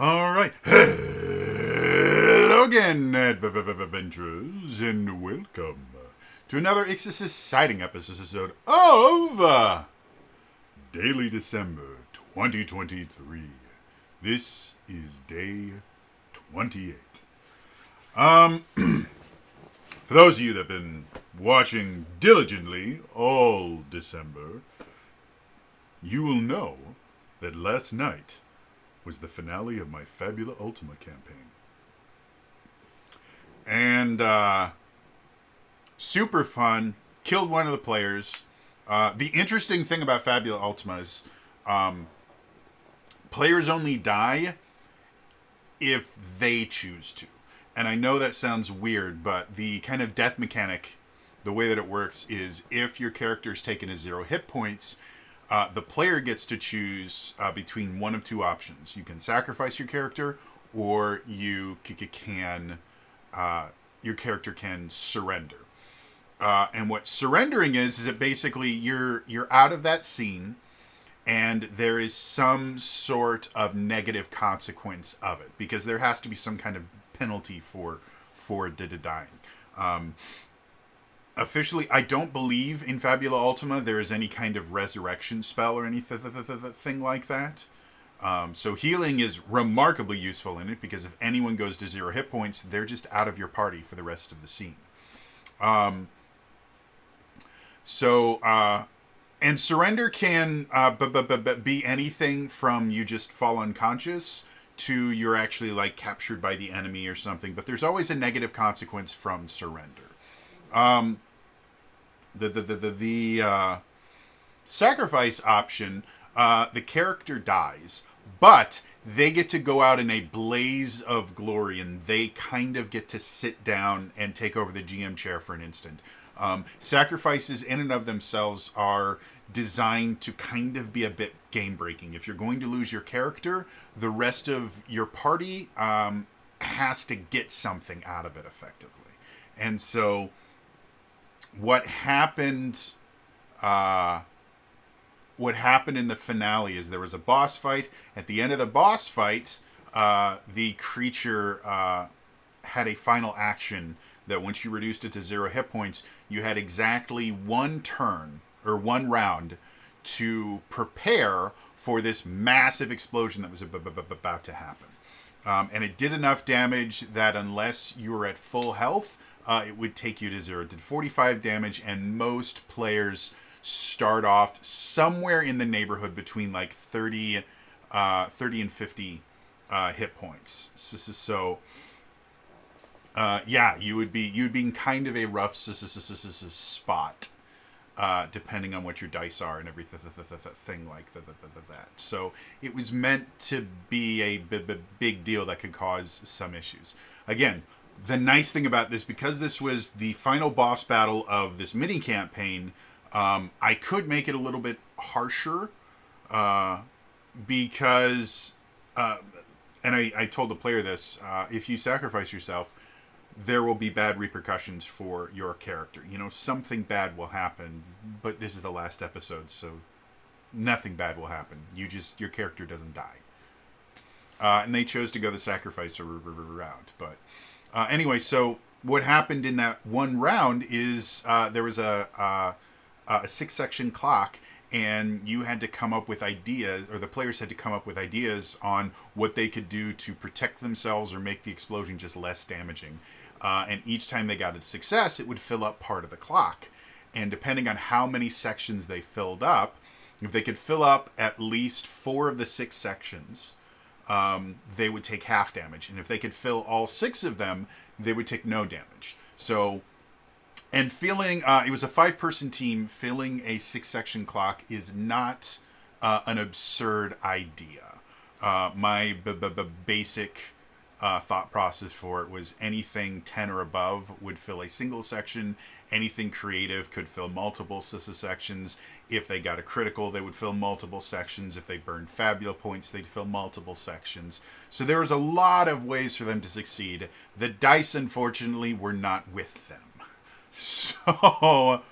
All right. Hello again, adventurers, and welcome to another exciting episode of Daily December 2023. This is day 28. For those of you that have been watching diligently all December, you will know that last night was the finale of my Fabula Ultima campaign. And super fun. Killed one of the players. The interesting thing about Fabula Ultima is players only die if they choose to. And I know that sounds weird, but the kind of death mechanic, the way that it works is if your character is taken to 0 hit points, the player gets to choose between one of two options. You can sacrifice your character, or your character can surrender. And what surrendering is that basically you're out of that scene, and there is some sort of negative consequence of it, because there has to be some kind of penalty for the dying. Officially, I don't believe in Fabula Ultima there is any kind of resurrection spell or anything like that. So healing is remarkably useful in it, because if anyone goes to 0 hit points, they're just out of your party for the rest of the scene. And surrender can be anything from you just fall unconscious to you're actually like captured by the enemy or something, but there's always a negative consequence from surrender. The sacrifice option, the character dies, but they get to go out in a blaze of glory, and they kind of get to sit down and take over the GM chair for an instant. Sacrifices in and of themselves are designed to kind of be a bit game breaking. If you're going to lose your character, the rest of your party has to get something out of it effectively. And so what happened in the finale is there was a boss fight. At the end of the boss fight, the creature had a final action that once you reduced it to 0 hit points, you had exactly one turn or one round to prepare for this massive explosion that was about to happen. And it did enough damage that unless you were at full health, it would take you to 0. It did 45 damage, and most players start off somewhere in the neighborhood between like 30 and 50 hit points. You'd be in kind of a rough spot, depending on what your dice are and everything like that. So it was meant to be a big deal that could cause some issues. Again, the nice thing about this, because this was the final boss battle of this mini campaign, I could make it a little bit harsher, because, and I told the player this, if you sacrifice yourself, there will be bad repercussions for your character. You know, something bad will happen, but this is the last episode, so nothing bad will happen. Your character doesn't die. And they chose to go the sacrifice route, but anyway, so what happened in that one round is there was a 6-section clock, and you had to come up with ideas, or the players had to come up with ideas on what they could do to protect themselves or make the explosion just less damaging. And each time they got a success, it would fill up part of the clock. And depending on how many sections they filled up, if they could fill up at least 4 of the 6 sections, they would take half damage. And if they could fill all 6 of them, they would take no damage. So, and it was a 5-person team. Filling a 6-section clock is not an absurd idea. My basic thought process for it was anything 10 or above would fill a single section. Anything creative could fill multiple sections. If they got a critical, they would fill multiple sections. If they burned Fabula points, they'd fill multiple sections. So there was a lot of ways for them to succeed. The dice, unfortunately, were not with them. So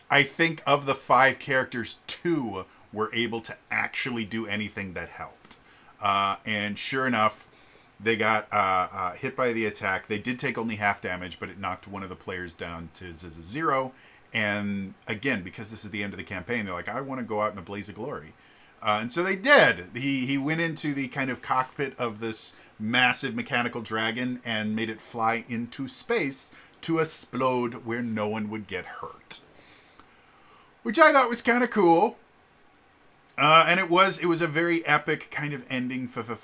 I think of the 5 characters, 2 were able to actually do anything that helped. And sure enough, They got hit by the attack. They did take only half damage, but it knocked one of the players down to 0. And again, because this is the end of the campaign, they're like, I want to go out in a blaze of glory. And so they did. He went into the kind of cockpit of this massive mechanical dragon and made it fly into space to explode where no one would get hurt. Which I thought was kind of cool. And it was a very epic kind of ending for the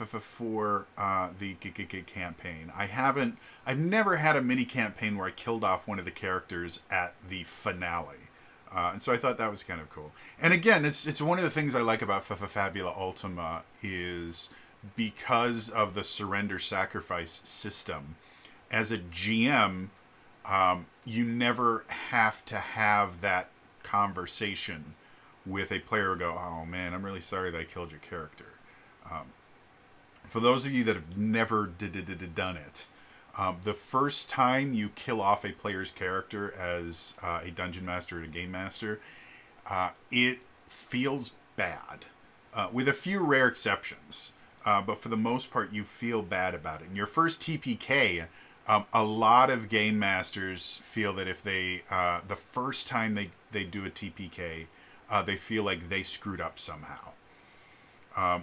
campaign. I've never had a mini campaign where I killed off one of the characters at the finale. And so I thought that was kind of cool. And again, it's one of the things I like about Fabula Ultima is because of the surrender sacrifice system. As a GM, you never have to have that conversation with a player who go, oh man, I'm really sorry that I killed your character. For those of you that have never done it, the first time you kill off a player's character as a dungeon master or a game master, it feels bad, with a few rare exceptions. But for the most part, you feel bad about it. In your first TPK, a lot of game masters feel that if they, the first time they do a TPK, they feel like they screwed up somehow.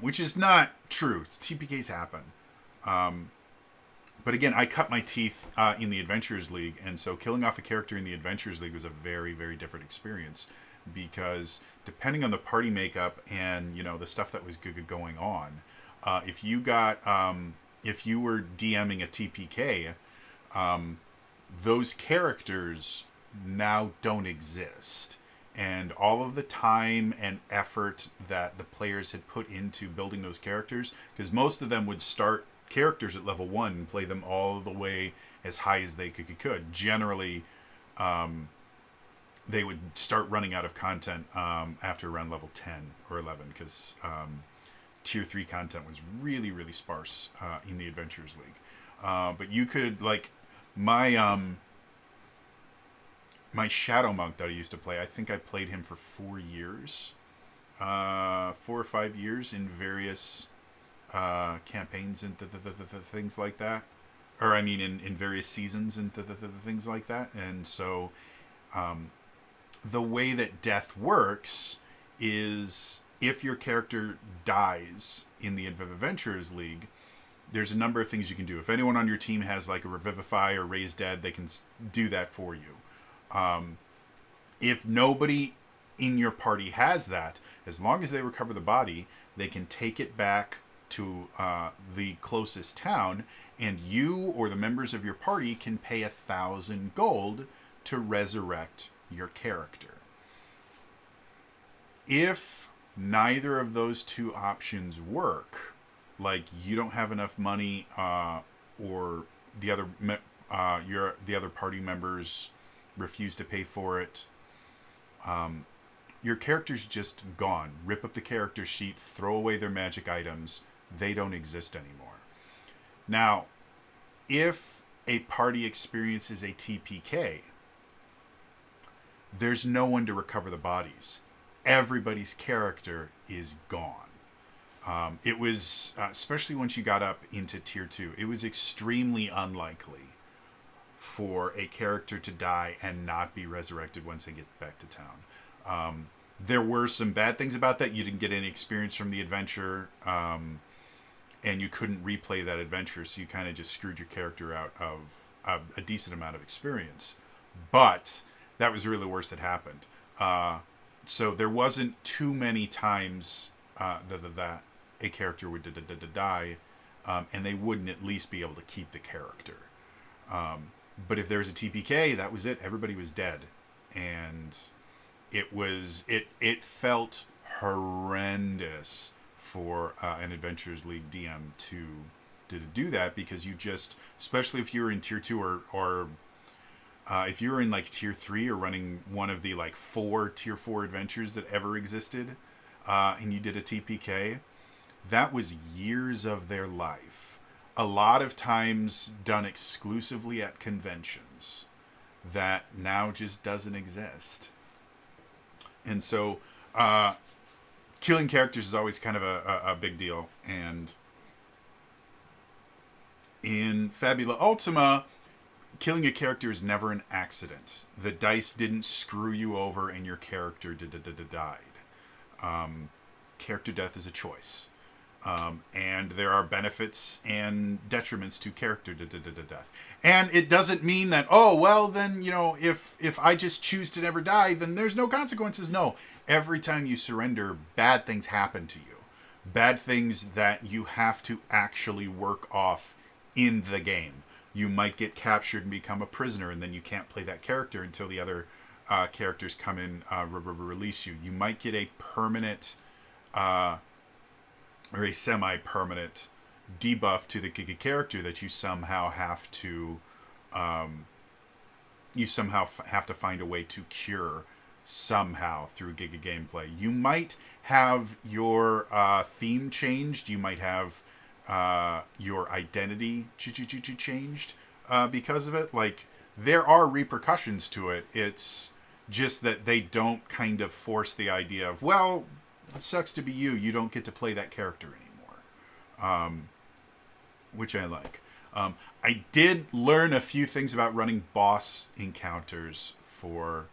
Which is not true. TPKs happen. But again, I cut my teeth in the Adventurers League, and so killing off a character in the Adventurers League was a very, very different experience, because depending on the party makeup and, you know, the stuff that was going on, if you were DMing a TPK, those characters now don't exist. And all of the time and effort that the players had put into building those characters, because most of them would start characters at level 1 and play them all the way as high as they could. Generally, they would start running out of content after around level 10 or 11, because tier 3 content was really, really sparse in the Adventurers League. But you could, like, my Shadow Monk that I used to play, I think I played him for 4 years. 4 or 5 years in various campaigns and things like that. Or, I mean, in various seasons and things like that. And so, the way that death works is if your character dies in the Adventurers League, there's a number of things you can do. If anyone on your team has, like, a Revivify or Raise Dead, they can do that for you. If nobody in your party has that, as long as they recover the body, they can take it back to the closest town, and you or the members of your party can pay 1,000 gold to resurrect your character. If neither of those two options work, like you don't have enough money, or the other party members refuse to pay for it, your character's just gone. Rip up the character sheet, throw away their magic items. They don't exist anymore. Now, if a party experiences a TPK, there's no one to recover the bodies. Everybody's character is gone. It was, especially once you got up into tier 2, it was extremely unlikely for a character to die and not be resurrected once they get back to town. There were some bad things about that. You didn't get any experience from the adventure, and you couldn't replay that adventure, so you kind of just screwed your character out of a decent amount of experience. But that was really the worst that happened. So there wasn't too many times that a character would die, and they wouldn't at least be able to keep the character. But if there was a TPK, that was it. Everybody was dead. And it felt horrendous for an Adventurers League DM to do that, because you just, especially if you were in tier 2 or if you were in like tier 3 or running one of the like 4 tier 4 adventures that ever existed, and you did a TPK, that was years of their life. A lot of times done exclusively at conventions that now just doesn't exist. And so killing characters is always kind of a big deal. And In Fabula Ultima, killing a character is never an accident. The dice didn't screw you over and your character died. Character death is a choice. And there are benefits and detriments to character death. And it doesn't mean that, oh, well, then, if I just choose to never die, then there's no consequences. No. Every time you surrender, bad things happen to you. Bad things that you have to actually work off in the game. You might get captured and become a prisoner, and then you can't play that character until the other characters come in, release you. You might get a permanent or a semi-permanent debuff to the character that you somehow have to find a way to cure somehow through Giga gameplay. You might have your theme changed. You might have your identity changed because of it. Like, there are repercussions to it. It's just that they don't kind of force the idea of, well, it sucks to be you. You don't get to play that character anymore, which I like. I did learn a few things about running boss encounters for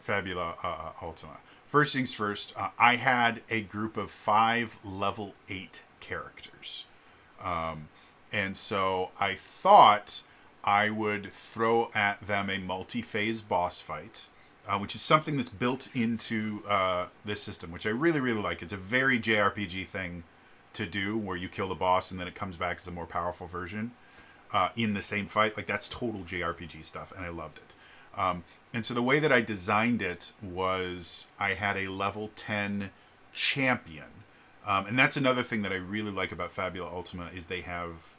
Fabula Ultima. First things first, I had a group of 5 level 8 characters. And so I thought I would throw at them a multi-phase boss fight, which is something that's built into this system, which I really, really like. It's a very JRPG thing to do, where you kill the boss and then it comes back as a more powerful version in the same fight. Like, that's total JRPG stuff, and I loved it. And so the way that I designed it was I had a level 10 champion. And that's another thing that I really like about Fabula Ultima is they have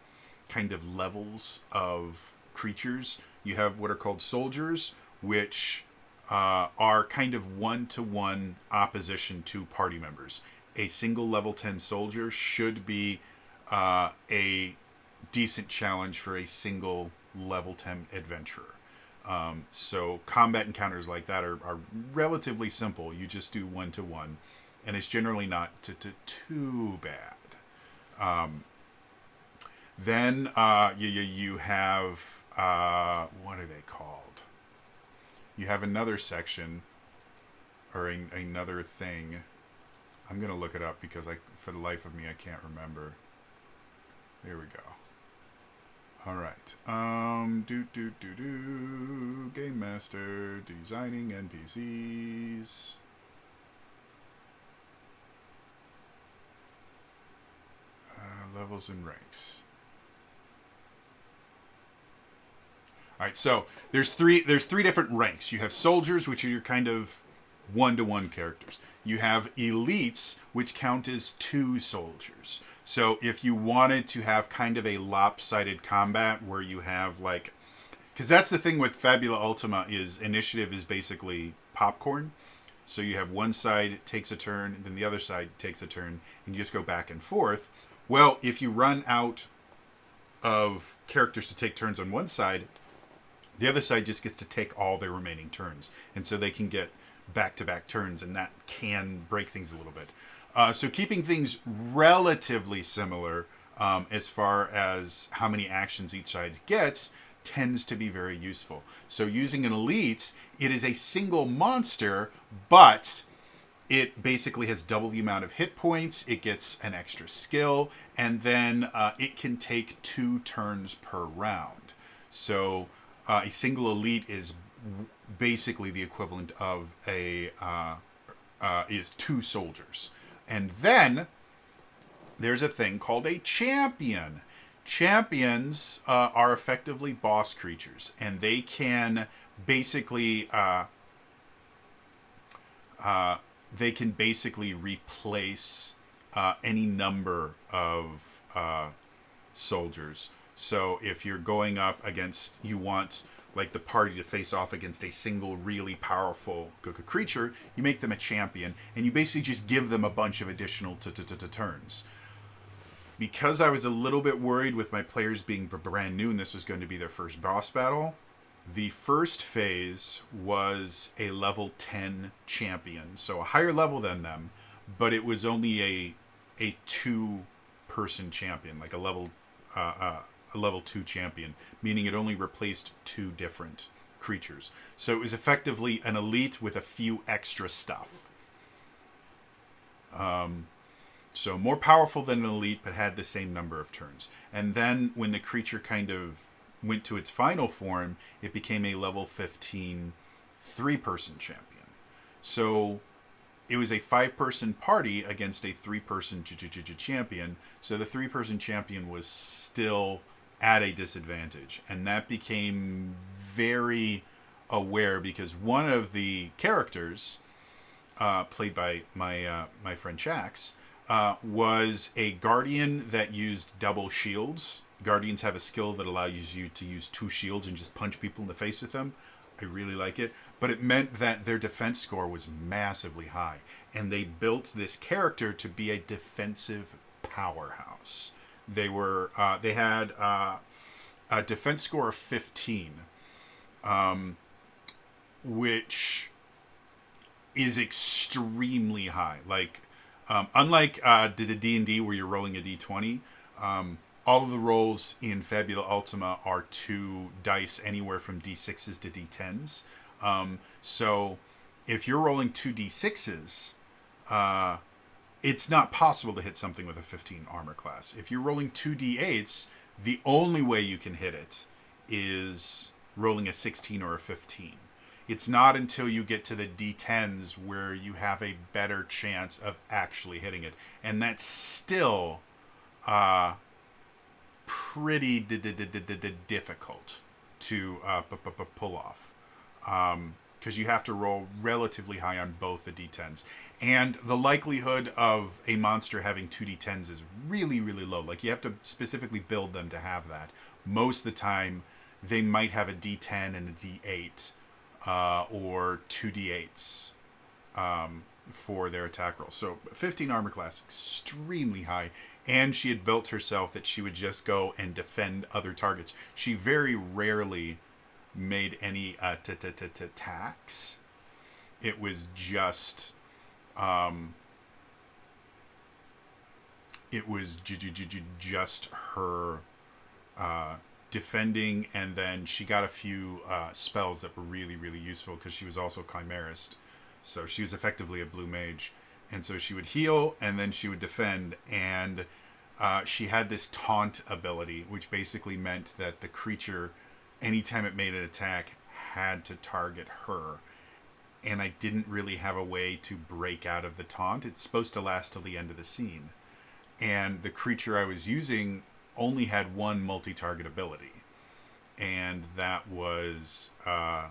kind of levels of creatures. You have what are called soldiers, which are kind of one-to-one opposition to party members. A single level 10 soldier should be a decent challenge for a single level 10 adventurer. So combat encounters like that are relatively simple. You just do one-to-one, and it's generally not too bad. Then you have, what are they called? You have another section, or another thing. I'm going to look it up because for the life of me, I can't remember. There we go. All right. Game Master, designing NPCs. Levels and ranks. All right, so there's three different ranks. You have soldiers, which are your kind of one-to-one characters. You have elites, which count as 2 soldiers. So if you wanted to have kind of a lopsided combat where you have like, because that's the thing with Fabula Ultima is initiative is basically popcorn. So you have one side takes a turn, and then the other side takes a turn, and you just go back and forth. Well, if you run out of characters to take turns on one side, the other side just gets to take all their remaining turns. And so they can get back-to-back turns, and that can break things a little bit. So keeping things relatively similar as far as how many actions each side gets tends to be very useful. So using an elite, it is a single monster, but it basically has double the amount of hit points. It gets an extra skill, and then it can take 2 turns per round. So a single elite is basically the equivalent of is 2 soldiers. And then there's a thing called a champion. Champions are effectively boss creatures, and they can basically replace any number of soldiers. So if you're going up against, you want like the party to face off against a single really powerful creature, you make them a champion, and you basically just give them a bunch of additional turns. Because I was a little bit worried with my players being brand new and this was going to be their first boss battle, the first phase was a level 10 champion, so a higher level than them, but it was only a 2-person champion, like a level a level 2 champion, meaning it only replaced 2 different creatures. So it was effectively an elite with a few extra stuff. So more powerful than an elite, but had the same number of turns. And then when the creature kind of went to its final form, it became a level 15 3-person champion. So it was a 5-person party against a 3-person champion. So the 3-person champion was still at a disadvantage. And that became very aware because one of the characters, played by my friend Shax, was a guardian that used double shields. Guardians have a skill that allows you to use 2 shields and just punch people in the face with them. I really like it. But it meant that their defense score was massively high. And they built this character to be a defensive powerhouse. They had a defense score of 15, which is extremely high. Like, unlike D&D where you're rolling a d20, all of the rolls in Fabula Ultima are 2 dice, anywhere from d6s to d10s. So if you're rolling 2 d6s, it's not possible to hit something with a 15 armor class. If you're rolling 2 d8s, the only way you can hit it is rolling a 16 or a 15. It's not until you get to the d10s where you have a better chance of actually hitting it. And that's still pretty difficult to pull off. Because you have to roll relatively high on both the d10s. And the likelihood of a monster having 2 d10s is really, really low. Like, you have to specifically build them to have that. Most of the time, they might have a d10 and a d8. Or 2 d8s for their attack roll. So 15 armor class, extremely high. And she had built herself that she would just go and defend other targets. She very rarely made any attacks. It was just just her defending, and then she got a few spells that were really, really useful because she was also Chimerist. So she was effectively a blue mage. And so she would heal, and then she would defend, and she had this taunt ability, which basically meant that the creature, anytime it made an attack, had to target her. And I didn't really have a way to break out of the taunt. It's supposed to last till the end of the scene. And the creature I was using only had one multi-target ability. And that was a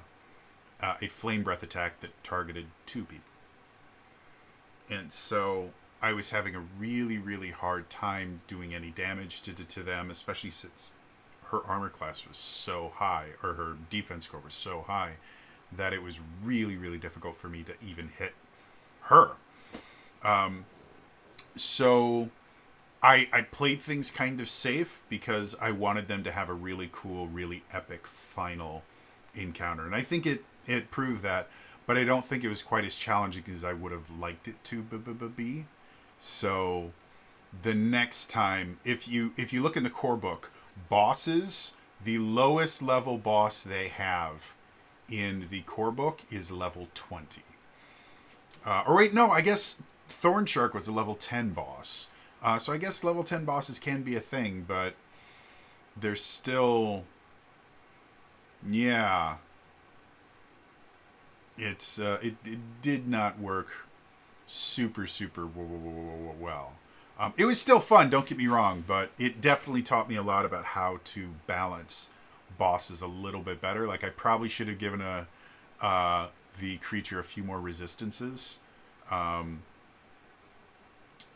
flame breath attack that targeted 2 people. And so I was having a really, really hard time doing any damage to them, especially since her armor class was so high, or her defense score was so high, that it was really, really difficult for me to even hit her. So I played things kind of safe because I wanted them to have a really cool, really epic final encounter. And I think it proved that, but I don't think it was quite as challenging as I would have liked it to be. So the next time, if you look in the core book, bosses, the lowest level boss they have in the core book is level 20. Or wait, no, I guess Thornshark was a level 10 boss. So I guess level 10 bosses can be a thing, but they're still, yeah. It did not work super well. It was still fun, don't get me wrong, but it definitely taught me a lot about how to balance bosses a little bit better. Like, I probably should have given the creature a few more resistances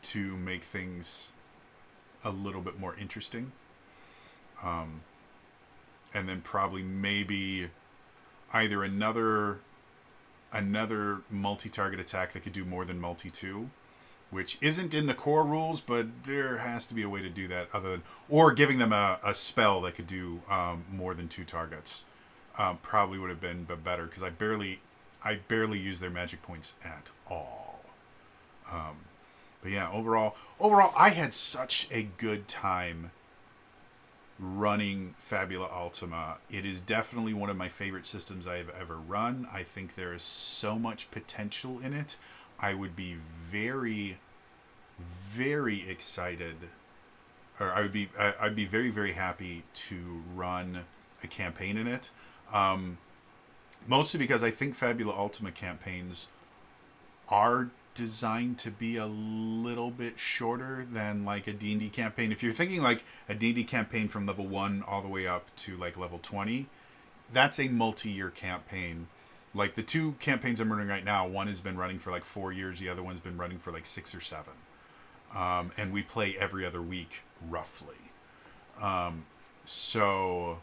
to make things a little bit more interesting. And then probably maybe either another multi-target attack that could do more than multi-2, which isn't in the core rules, but there has to be a way to do that other than, or giving them a spell that could do more than 2 targets. Probably would have been better, because I barely use their magic points at all. But yeah, overall, I had such a good time running Fabula Ultima. It is definitely one of my favorite systems I've ever run. I think there is so much potential in it. I would be very, very excited, or I'd be very, very happy to run a campaign in it. Um, Mostly because I think Fabula Ultima campaigns are designed to be a little bit shorter than like a D&D campaign. If you're thinking like a D&D campaign from level 1 all the way up to like level 20, that's a multi-year campaign. Like the two campaigns I'm running right now, one has been running for like 4 years, the other one's been running for like 6 or 7. And we play every other week, roughly. So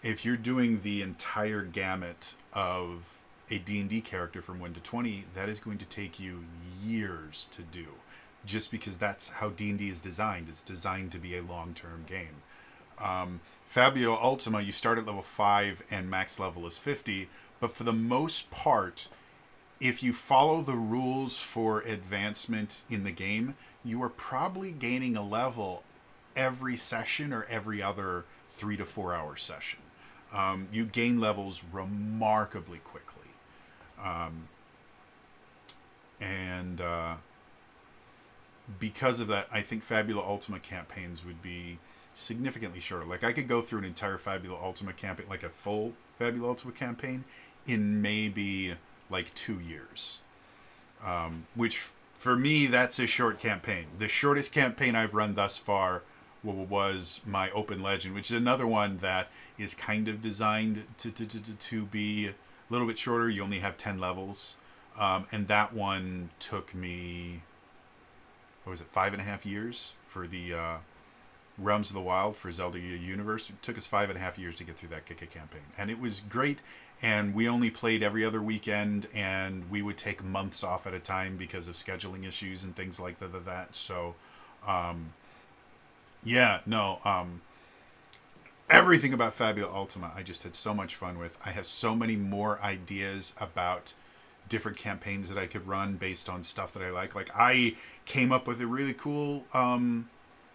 if you're doing the entire gamut of a D&D character from 1 to 20, that is going to take you years to do, just because that's how D&D is designed. It's designed to be a long-term game. Fabio Ultima, you start at level 5 and max level is 50, but for the most part, if you follow the rules for advancement in the game, you are probably gaining a level every session or every other 3 to 4 hour session. You gain levels remarkably quickly. And because of that, I think Fabula Ultima campaigns would be significantly shorter. Like I could go through an entire Fabula Ultima campaign, like a full Fabula Ultima campaign, in maybe like 2 years. Which for me, that's a short campaign. The shortest campaign I've run thus far was my Open Legend, which is another one that is kind of designed to be a little bit shorter. You only have 10 levels. And that one took me, what was it, 5.5 years for the Realms of the Wild for Zelda Universe. It took us 5.5 years to get through that campaign. And it was great. And we only played every other weekend, and we would take months off at a time because of scheduling issues and things like that. So, everything about Fabula Ultima I just had so much fun with. I have so many more ideas about different campaigns that I could run based on stuff that I like. Like I came up with a really cool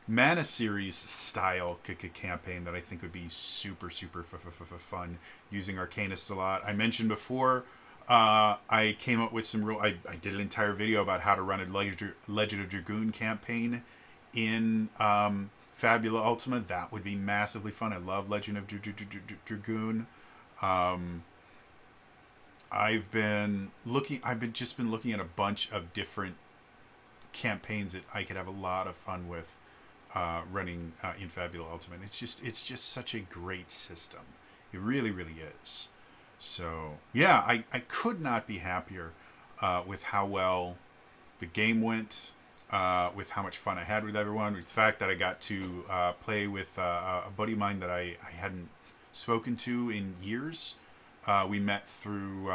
Mana series style campaign that I think would be super fun using Arcanist a lot. I mentioned before I came up with some I did an entire video about how to run a Legend of Dragoon campaign in Fabula Ultima. That would be massively fun. I love Legend of Dragoon. I've been looking at a bunch of different campaigns that I could have a lot of fun with running in Fabula Ultima. It's just such a great system. It really, really is. So yeah, I could not be happier with how well the game went, with how much fun I had with everyone, with the fact that I got to play with a buddy of mine that I hadn't spoken to in years. We met through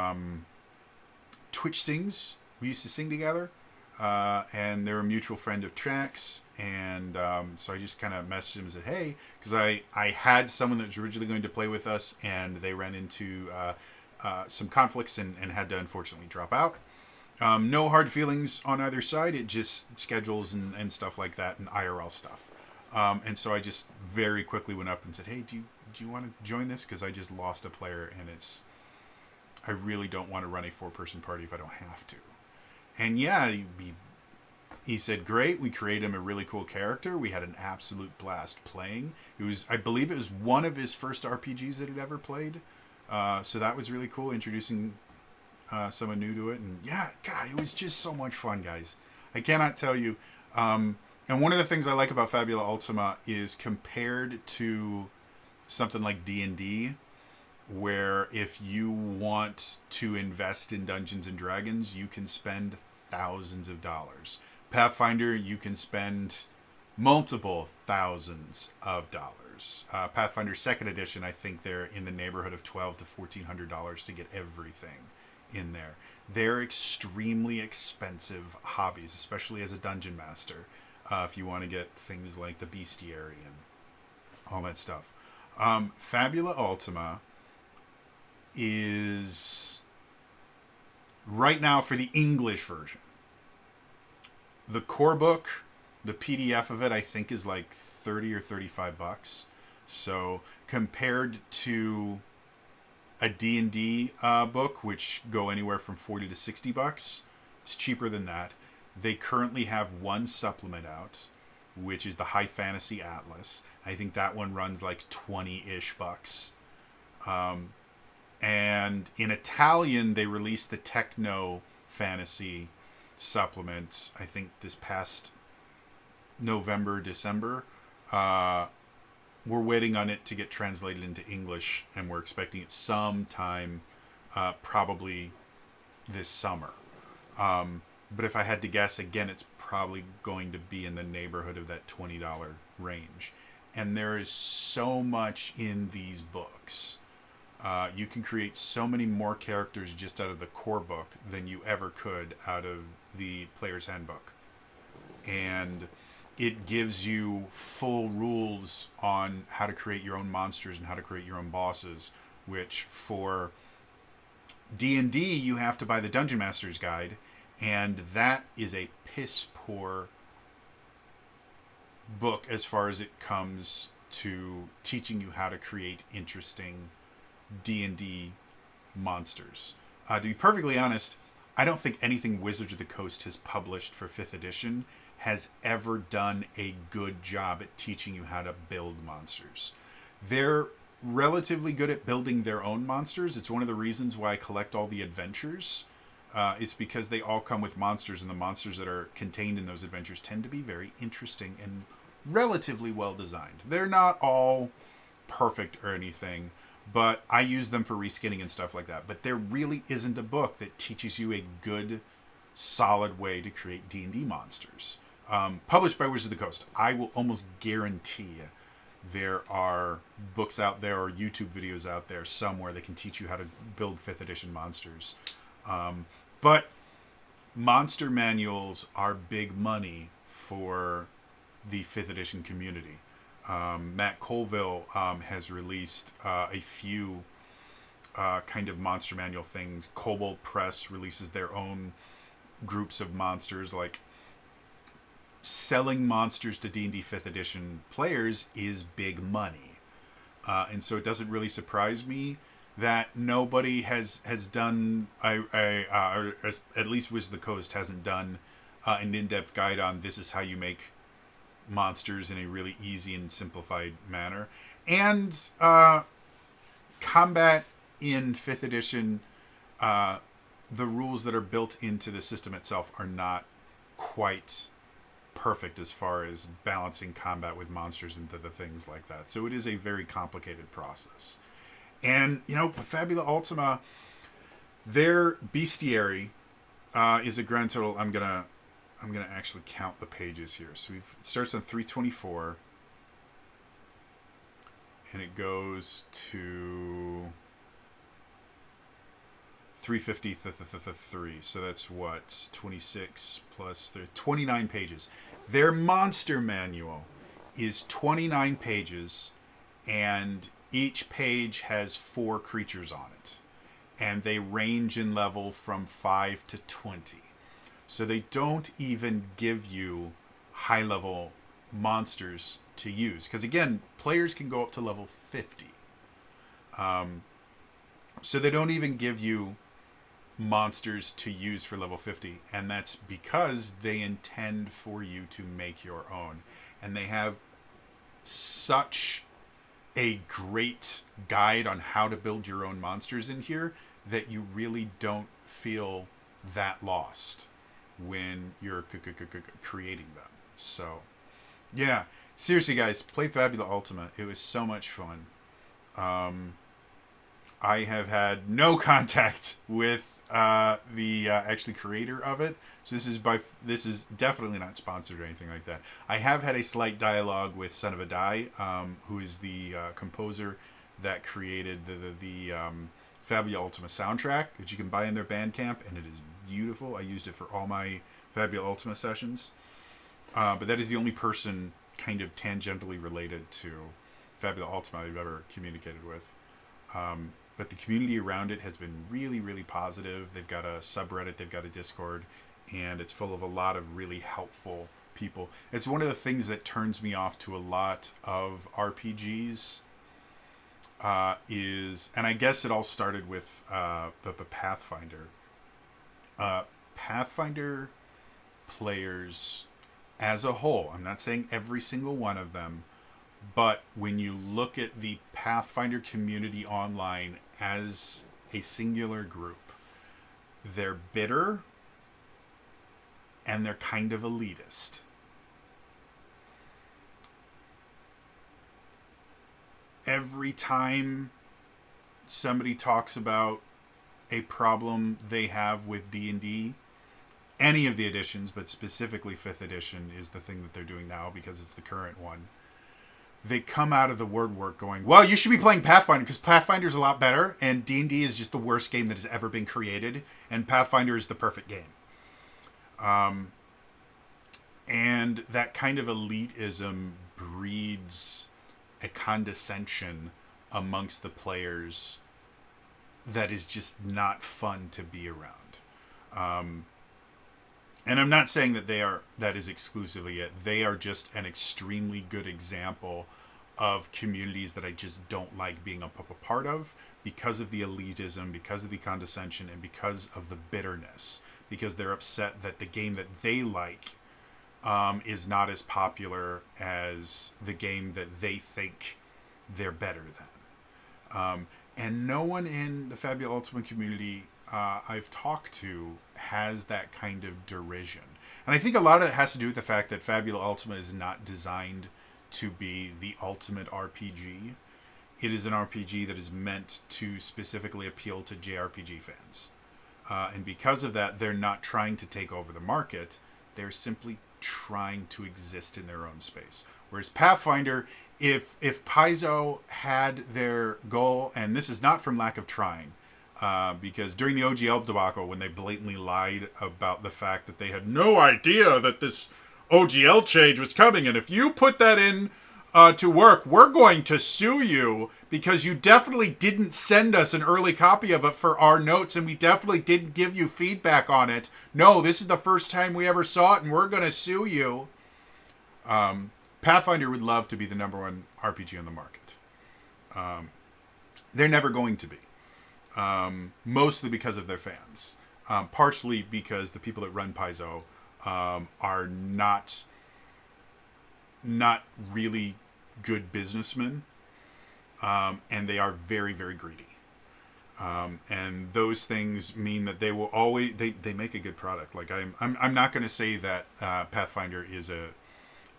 Twitch Sings. We used to sing together. And they're a mutual friend of Trax. And so I just kind of messaged him and said, hey, because I had someone that was originally going to play with us, and they ran into some conflicts and had to unfortunately drop out. No hard feelings on either side. It just schedules and stuff like that, and IRL stuff. And so I just very quickly went up and said, hey, do you want to join this? Because I just lost a player, and I really don't want to run a 4-person party if I don't have to. And yeah, he said, great. We created him a really cool character. We had an absolute blast playing. I believe it was one of his first RPGs that he'd ever played. So that was really cool, introducing someone new to it. And yeah, God, it was just so much fun, guys. I cannot tell you. And one of the things I like about Fabula Ultima is compared to something like D&D, where if you want to invest in Dungeons and Dragons, you can spend thousands of dollars. Pathfinder, you can spend multiple thousands of dollars. Pathfinder 2nd Edition, I think they're in the neighborhood of $1,200 to $1,400 to get everything in there. They're extremely expensive hobbies, especially as a dungeon master, if you want to get things like the bestiary and all that stuff. Fabula Ultima is right now for the English version. The core book The PDF of it, I think, is like 30 or $35. So compared to a D&D book, which go anywhere from 40 to $60, it's cheaper than that. They currently have one supplement out, which is the High Fantasy Atlas. I think that one runs like 20-ish bucks. And in Italian, they released the Techno Fantasy supplements, I think this past November, December. We're waiting on it to get translated into English, and we're expecting it sometime, probably this summer. But if I had to guess, again, it's probably going to be in the neighborhood of that $20 range. And there is so much in these books. You can create so many more characters just out of the core book than you ever could out of the Player's Handbook. And it gives you full rules on how to create your own monsters and how to create your own bosses, which for D&D, you have to buy the Dungeon Master's Guide, and that is a piss poor book as far as it comes to teaching you how to create interesting D&D monsters. To be perfectly honest, I don't think anything Wizards of the Coast has published for 5th edition has ever done a good job at teaching you how to build monsters. They're relatively good at building their own monsters. It's one of the reasons why I collect all the adventures. It's because they all come with monsters, and the monsters that are contained in those adventures tend to be very interesting and relatively well designed. They're not all perfect or anything, but I use them for reskinning and stuff like that. But there really isn't a book that teaches you a good, solid way to create D&D monsters. Published by Wizards of the Coast. I will almost guarantee there are books out there or YouTube videos out there somewhere that can teach you how to build 5th edition monsters. But monster manuals are big money for the 5th edition community. Matt Colville has released a few kind of monster manual things. Kobold Press releases their own groups of monsters. Like, selling monsters to D&D 5th edition players is big money. And so it doesn't really surprise me that nobody has done, or at least Wizards of the Coast hasn't done an in-depth guide on this is how you make monsters in a really easy and simplified manner. And combat in 5th edition, the rules that are built into the system itself are not quite perfect as far as balancing combat with monsters and the things like that. So it is a very complicated process. And, Fabula Ultima, their bestiary is a grand total. I'm gonna actually count the pages here. So it starts on 324, and it goes to 353. So that's what, 26 plus 29 pages. Their monster manual is 29 pages, and each page has 4 creatures on it. And they range in level from 5 to 20. So they don't even give you high-level monsters to use. Because, again, players can go up to level 50. So they don't even give you monsters to use for level 50. And that's because they intend for you to make your own. And they have such a great guide on how to build your own monsters in here that you really don't feel that lost when you're creating them. So, yeah. Seriously, guys, play Fabula Ultima. It was so much fun. I have had no contact with the actually creator of it. So this is definitely not sponsored or anything like that. I have had a slight dialogue with Son of a Die, who is the composer that created the Fabula Ultima soundtrack, which you can buy in their Bandcamp, and it is beautiful. I used it for all my Fabula Ultima sessions. But that is the only person kind of tangentially related to Fabula Ultima I've ever communicated with. But the community around it has been really, really positive. They've got a subreddit, they've got a Discord, and it's full of a lot of really helpful people. It's one of the things that turns me off to a lot of RPGs. And I guess it all started with Pathfinder. Pathfinder players as a whole, I'm not saying every single one of them, but when you look at the Pathfinder community online as a singular group, they're bitter and they're kind of elitist. Every time somebody talks about a problem they have with D&D, any of the editions, but specifically 5th edition is the thing that they're doing now because it's the current one, they come out of the woodwork going, well, you should be playing Pathfinder because Pathfinder's a lot better and D&D is just the worst game that has ever been created and Pathfinder is the perfect game. And that kind of elitism breeds a condescension amongst the players that is just not fun to be around. And I'm not saying that that is exclusively it. They are just an extremely good example of communities that I just don't like being a part of because of the elitism, because of the condescension, and because of the bitterness. Because they're upset that the game that they like is not as popular as the game that they think they're better than. And no one in the Fabula Ultima community I've talked to has that kind of derision. And I think a lot of it has to do with the fact that Fabula Ultima is not designed to be the ultimate RPG. It is an RPG that is meant to specifically appeal to JRPG fans. And because of that, they're not trying to take over the market. They're simply trying to exist in their own space. Whereas Pathfinder, if Paizo had their goal, and this is not from lack of trying, because during the OGL debacle, when they blatantly lied about the fact that they had no idea that this OGL change was coming, and if you put that in to work, we're going to sue you because you definitely didn't send us an early copy of it for our notes, and we definitely didn't give you feedback on it. No, this is the first time we ever saw it, and we're going to sue you. Pathfinder would love to be the number one RPG on the market. They're never going to be. Mostly because of their fans. Partially because the people that run Paizo are not really good businessmen. And they are very, very greedy. And those things mean that they will always they make a good product. Like I'm not going to say that Pathfinder is a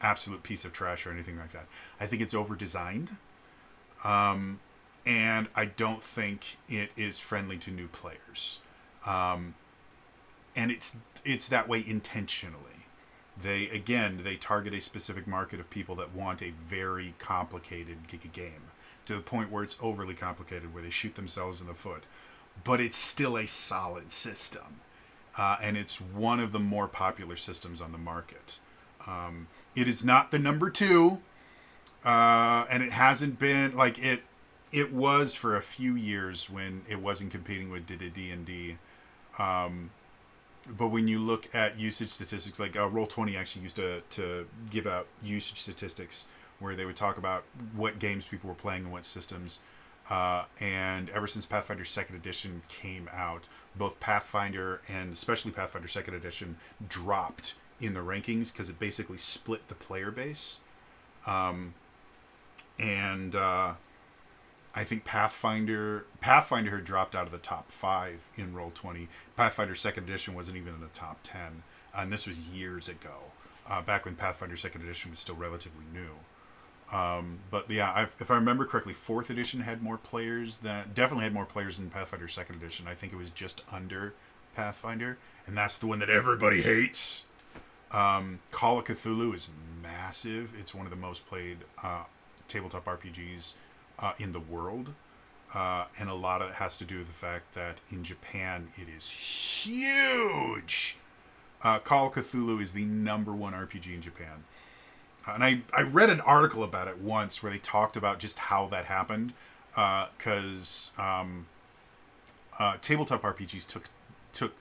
absolute piece of trash or anything like that. I think it's over designed. And I don't think it is friendly to new players. And it's that way intentionally. They target a specific market of people that want a very complicated game to the point where it's overly complicated, where they shoot themselves in the foot. But it's still a solid system. And it's one of the more popular systems on the market. It is not the number 2. And it hasn't been like it was for a few years when it wasn't competing with D&D. But when you look at usage statistics, like Roll20 actually used to give out usage statistics where they would talk about what games people were playing and what systems. And ever since Pathfinder 2nd Edition came out, both Pathfinder and especially Pathfinder 2nd Edition dropped in the rankings because it basically split the player base. I think Pathfinder had dropped out of the top 5 in Roll20. Pathfinder 2nd Edition wasn't even in the top 10. And this was years ago, back when Pathfinder 2nd Edition was still relatively new. But yeah, if I remember correctly, 4th Edition had more players definitely had more players than Pathfinder 2nd Edition. I think it was just under Pathfinder. And that's the one that everybody hates. Call of Cthulhu is massive. It's one of the most played tabletop RPGs in the world. And a lot of it has to do with the fact that in Japan, it is huge. Call of Cthulhu is the number 1 RPG in Japan. And I read an article about it once where they talked about just how that happened. Because tabletop RPGs took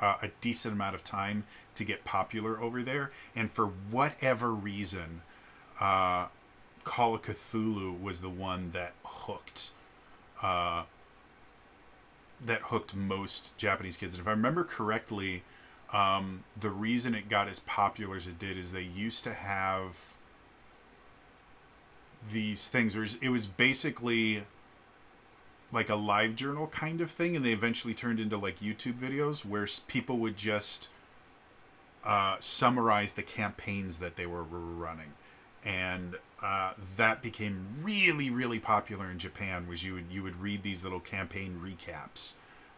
a decent amount of time to get popular over there. And for whatever reason, Call of Cthulhu was the one that hooked most Japanese kids. And if I remember correctly, the reason it got as popular as it did is they used to have these things where it was basically like a live journal kind of thing, and they eventually turned into like YouTube videos where people would just summarize the campaigns that they were running. And that became really, really popular in Japan, was you would read these little campaign recaps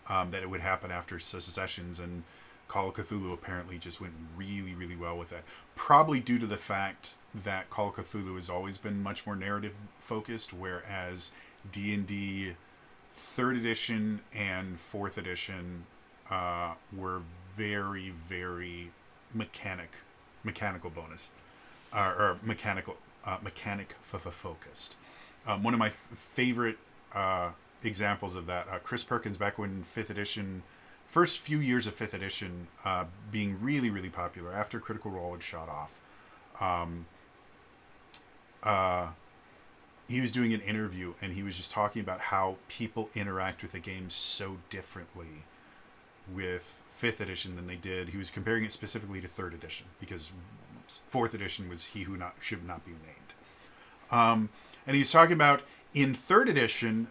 that it would happen after sessions, and Call of Cthulhu apparently just went really, really well with that. Probably due to the fact that Call of Cthulhu has always been much more narrative focused, whereas D&D 3rd edition and 4th edition were very, very mechanical bonus. Or mechanic focused. One of my favorite examples of that, Chris Perkins, back when 5th edition, first few years of 5th edition being really, really popular after Critical Role had shot off, he was doing an interview and he was just talking about how people interact with the game so differently with 5th edition than they did. He was comparing it specifically to 3rd edition, because 4th edition was he who should not be named. And he's talking about in 3rd edition,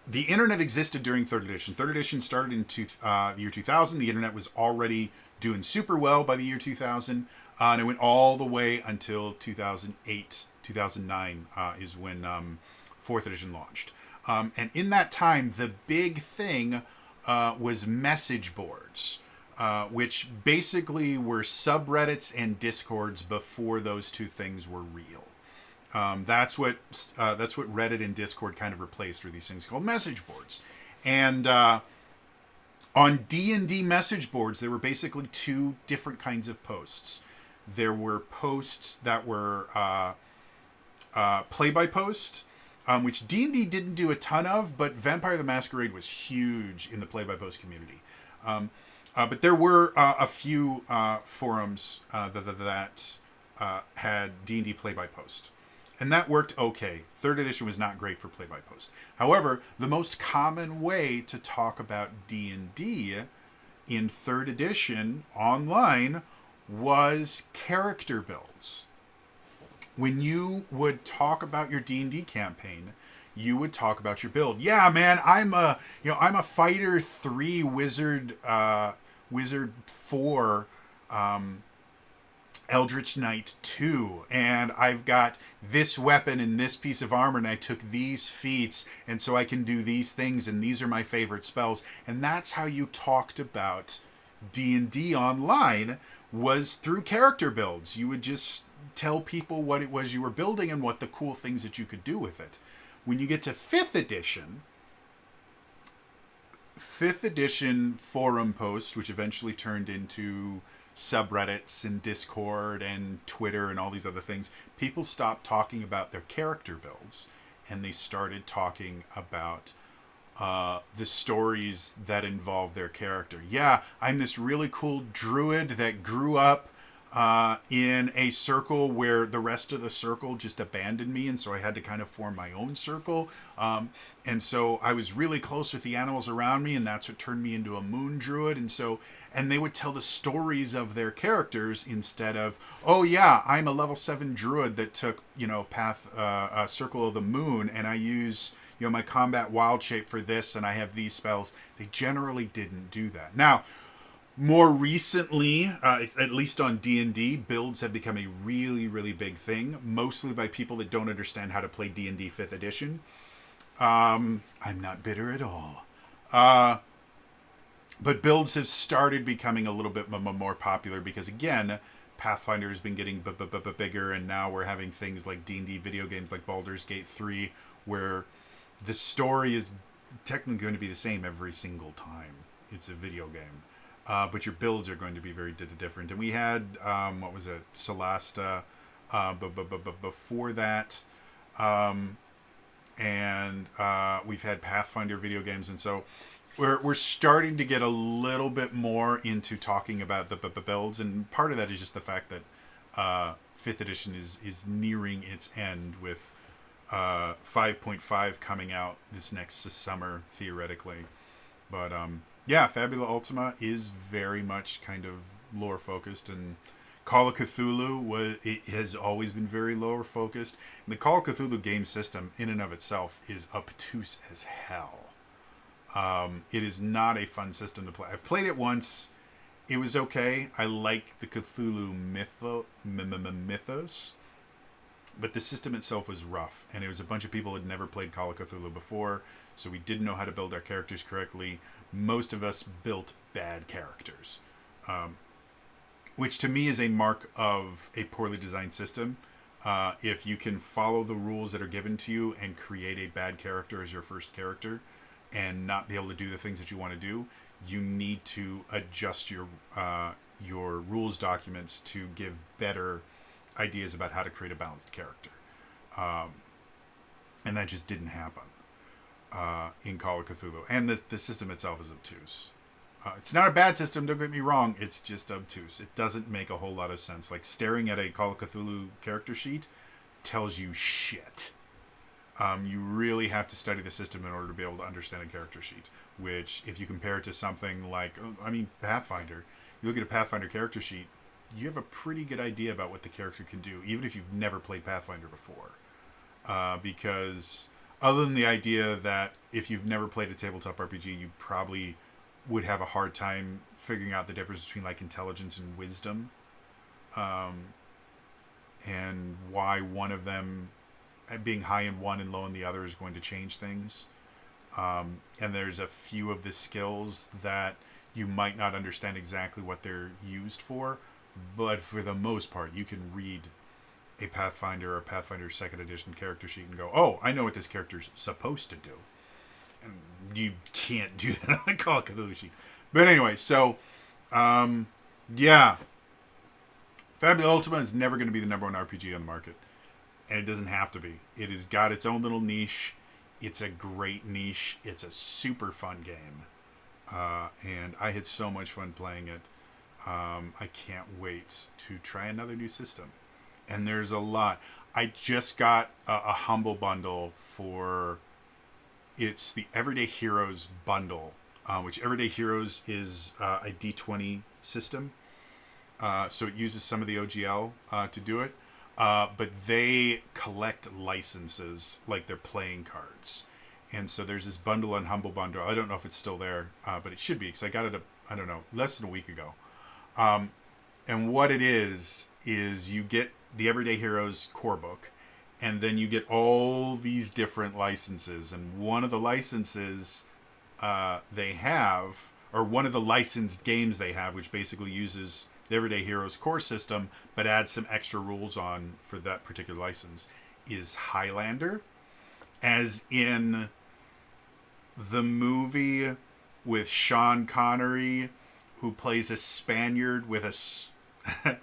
the internet existed during 3rd edition. 3rd edition started in the year 2000. The internet was already doing super well by the year 2000. And it went all the way until 2008, 2009 is when 4th edition launched. And in that time, the big thing was message boards. Which basically were subreddits and discords before those two things were real. That's what Reddit and Discord kind of replaced, were these things called message boards. And on D&D message boards, there were basically two different kinds of posts. There were posts that were play-by-post, which D&D didn't do a ton of, but Vampire the Masquerade was huge in the play-by-post community. But there were a few forums that had D&D play-by-post. And that worked okay. 3rd edition was not great for play-by-post. However, the most common way to talk about D&D in 3rd edition online was character builds. When you would talk about your D&D campaign, you would talk about your build. Yeah, man, I'm a fighter 3 wizard 4 Eldritch Knight 2, and I've got this weapon and this piece of armor, and I took these feats, and so I can do these things, and these are my favorite spells. And that's how you talked about D&D online, was through character builds. You would just tell people what it was you were building and what the cool things that you could do with it. When you get to 5th edition forum post, which eventually turned into subreddits and Discord and Twitter and all these other things, people stopped talking about their character builds and they started talking about the stories that involve their character. Yeah, I'm this really cool druid that grew up in a circle where the rest of the circle just abandoned me, and so I had to kind of form my own circle. And so I was really close with the animals around me, and that's what turned me into a moon druid. And they would tell the stories of their characters instead of, oh yeah, I'm a level 7 druid that took, Circle of the Moon, and I use, my combat wild shape for this, and I have these spells. They generally didn't do that. Now, more recently, at least on D&D, builds have become a really, really big thing, mostly by people that don't understand how to play D&D 5th edition. I'm not bitter at all. But builds have started becoming a little bit more popular because, again, Pathfinder has been getting bigger, and now we're having things like D&D video games like Baldur's Gate 3, where the story is technically going to be the same every single time it's a video game. But your builds are going to be very different. And we had, Solasta, before that. And we've had Pathfinder video games. And so we're starting to get a little bit more into talking about the builds, and part of that is just the fact that fifth edition is nearing its end with 5.5 coming out this next summer theoretically. But yeah, Fabula Ultima is very much kind of lore focused, and Call of Cthulhu it has always been very lore focused. And the Call of Cthulhu game system, in and of itself, is obtuse as hell. It is not a fun system to play. I've played it once. It was okay. I like the Cthulhu mythos, but the system itself was rough, and it was a bunch of people who had never played Call of Cthulhu before, so we didn't know how to build our characters correctly. Most of us built bad characters, which to me is a mark of a poorly designed system. If you can follow the rules that are given to you and create a bad character as your first character and not be able to do the things that you want to do, you need to adjust your rules documents to give better ideas about how to create a balanced character. And that just didn't happen in Call of Cthulhu. And the system itself is obtuse. It's not a bad system, don't get me wrong. It's just obtuse. It doesn't make a whole lot of sense. Like, staring at a Call of Cthulhu character sheet tells you shit. You really have to study the system in order to be able to understand a character sheet. Which, if you compare it to something like, Pathfinder. You look at a Pathfinder character sheet, you have a pretty good idea about what the character can do, even if you've never played Pathfinder before. Because other than the idea that if you've never played a tabletop RPG, you probably would have a hard time figuring out the difference between like intelligence and wisdom, and why one of them being high in one and low in the other is going to change things. And there's a few of the skills that you might not understand exactly what they're used for, but for the most part, you can read a Pathfinder or Pathfinder 2nd Edition character sheet and go, oh, I know what this character's supposed to do. And you can't do that on a Call of Cthulhu sheet. But anyway, so, yeah. Fabula Ultima is never going to be the number one RPG on the market. And it doesn't have to be. It has got its own little niche. It's a great niche. It's a super fun game. And I had so much fun playing it. I can't wait to try another new system. And there's a lot. I just got a Humble Bundle for... It's the Everyday Heroes bundle, which Everyday Heroes is a D20 system. So it uses some of the OGL to do it. But they collect licenses like they're playing cards. And so there's this bundle on Humble Bundle. I don't know if it's still there, but it should be, because I got it, less than a week ago. And what it is you get the Everyday Heroes core book, and then you get all these different licenses. And one of the licenses they have, or one of the licensed games they have, which basically uses the Everyday Heroes core system, but adds some extra rules on for that particular license, is Highlander. As in the movie with Sean Connery, who plays a Spaniard with a...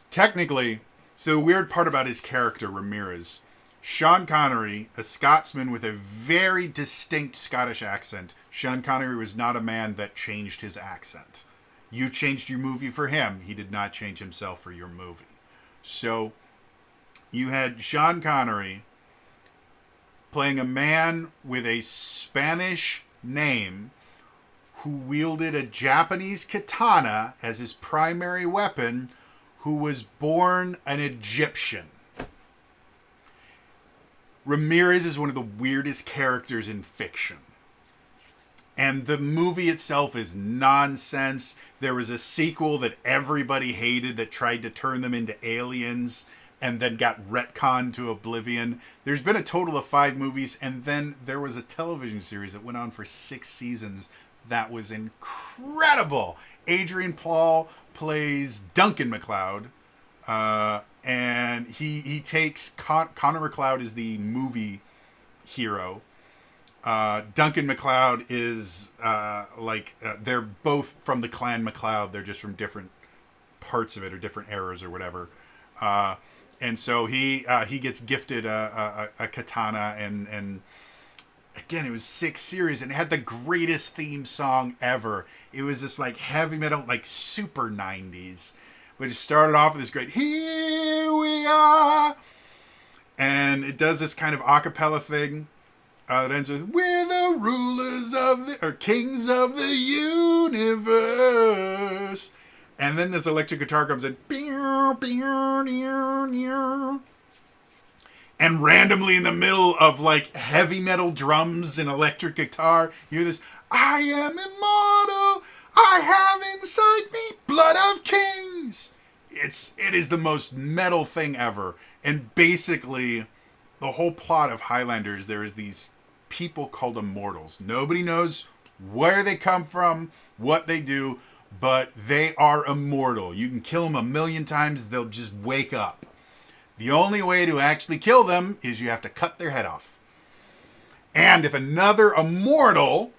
Technically, so the weird part about his character, Ramirez, Sean Connery, a Scotsman with a very distinct Scottish accent. Sean Connery was not a man that changed his accent. You changed your movie for him. He did not change himself for your movie. So you had Sean Connery playing a man with a Spanish name who wielded a Japanese katana as his primary weapon, who was born an Egyptian. Ramirez is one of the weirdest characters in fiction. And the movie itself is nonsense. There was a sequel that everybody hated that tried to turn them into aliens and then got retconned to oblivion. There's been a total of 5 movies, and then there was a television series that went on for 6 seasons that was incredible. Adrian Paul plays Duncan MacLeod, and he takes Connor MacLeod is the movie hero. Duncan MacLeod is they're both from the clan MacLeod. They're just from different parts of it or different eras or whatever. And so he gets gifted a katana, and again, it was 6 series and it had the greatest theme song ever. It was this like heavy metal, like super 90s. But it started off with this great "Here we are," and it does this kind of a cappella thing that ends with "We're the rulers of the or kings of the universe," and then this electric guitar comes in, and randomly in the middle of like heavy metal drums and electric guitar, you hear this: "I am immortal. I have inside me blood of kings." It is the most metal thing ever, and basically the whole plot of Highlanders, there is these people called immortals. Nobody knows where they come from, what they do, but they are immortal. You can kill them 1,000,000 times, they'll just wake up. The only way to actually kill them is you have to cut their head off. And if another immortal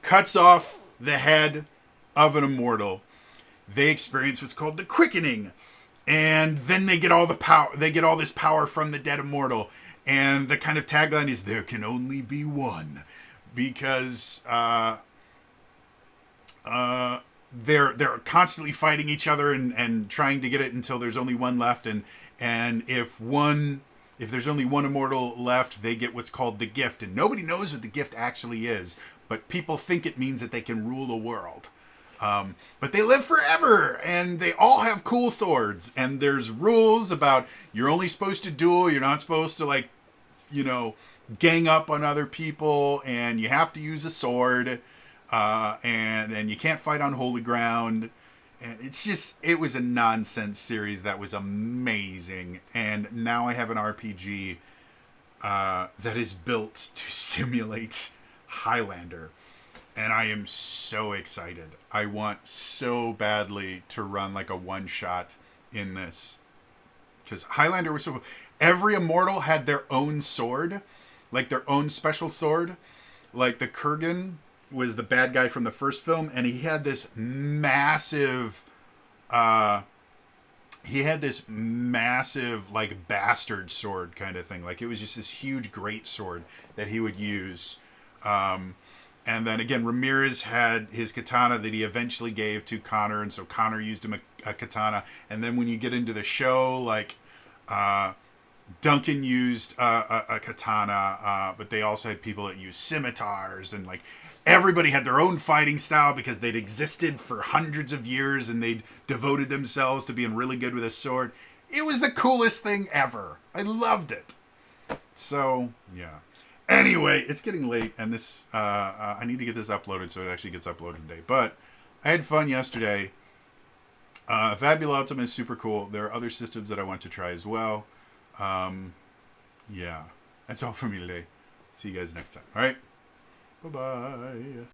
cuts off the head of an immortal, they experience what's called the quickening. And then they get all the power. They get all this power from the dead immortal. And the kind of tagline is, there can only be one. Because they're constantly fighting each other and trying to get it until there's only one left. And if there's only one immortal left, they get what's called the gift. And nobody knows what the gift actually is. But people think it means that they can rule a world. But they live forever, and they all have cool swords. And there's rules about you're only supposed to duel. You're not supposed to, gang up on other people. And you have to use a sword. And you can't fight on holy ground. And it was a nonsense series that was amazing. And now I have an RPG that is built to simulate Highlander. And I am so excited. I want so badly to run like a one-shot in this. Because Highlander was so cool. Every immortal had their own sword. Like their own special sword. Like the Kurgan was the bad guy from the first film. And he had this massive... like bastard sword kind of thing. Like it was just this huge great sword that he would use. And then again, Ramirez had his katana that he eventually gave to Connor, and so Connor used him a katana. And then when you get into the show, Duncan used a katana, but they also had people that used scimitars, and everybody had their own fighting style because they'd existed for hundreds of years and they'd devoted themselves to being really good with a sword. It was the coolest thing ever. I loved it. So, yeah. Anyway, it's getting late, and this I need to get this uploaded so it actually gets uploaded today. But I had fun yesterday. Fabula Ultima is super cool. There are other systems that I want to try as well. Yeah, that's all for me today. See you guys next time. All right, bye-bye.